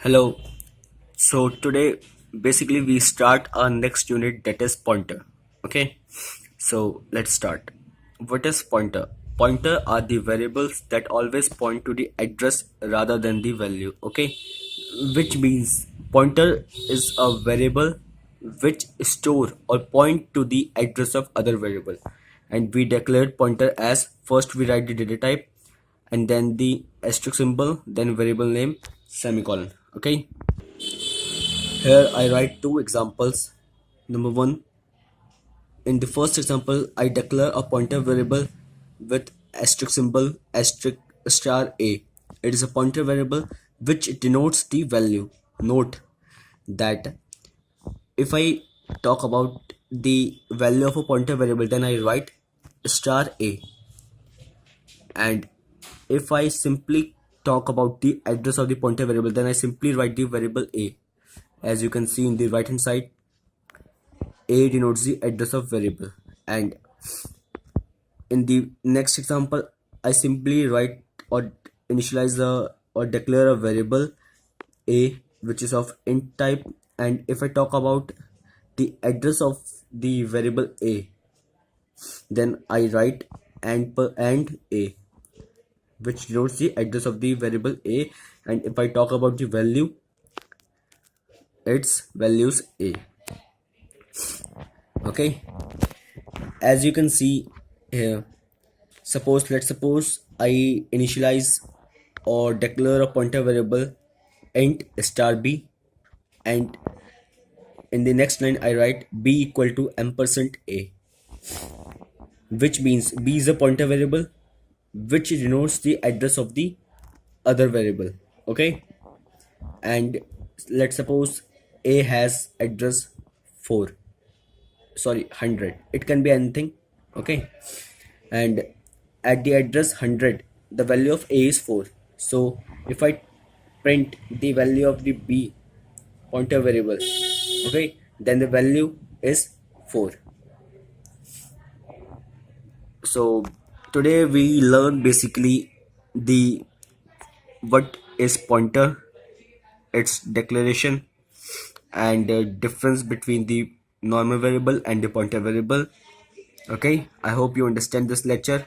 Hello. So today basically we start our next unit, that is pointer. Okay. So let's start. What is pointer? Pointer are the variables that always point to the address rather than the value. Okay. Which means pointer is a variable which store or point to the address of other variable. And we declare pointer as first we write the data type and then the asterisk symbol, then variable name, semicolon. Okay. Here I write two examples. Number one, in the first example, I declare a pointer variable with asterisk symbol asterisk star a. It is a pointer variable which denotes the value. Note that if I talk about the value of a pointer variable, then I write star a. And if I simply talk about the address of the pointer variable, then I simply write the variable a. As you can see in the right hand side, a denotes the address of variable, and in the next example I simply write or initialize or declare a variable a which is of int type, and if I talk about the address of the variable a, then I write and a which denotes the address of the variable a, and if I talk about the value, its values a. Okay, as you can see here, let's suppose I initialize or declare a pointer variable int star b, and in the next line I write b equal to ampersand a, which means b is a pointer variable which denotes the address of the other variable. Okay, and let's suppose a has address 4, sorry, 100, it can be anything. Okay, and at the address 100 the value of a is 4, so if I print the value of the b pointer variable, okay, then the value is 4. So today we learn basically the what is pointer, its declaration, and the difference between the normal variable and the pointer variable. Okay, I hope you understand this lecture.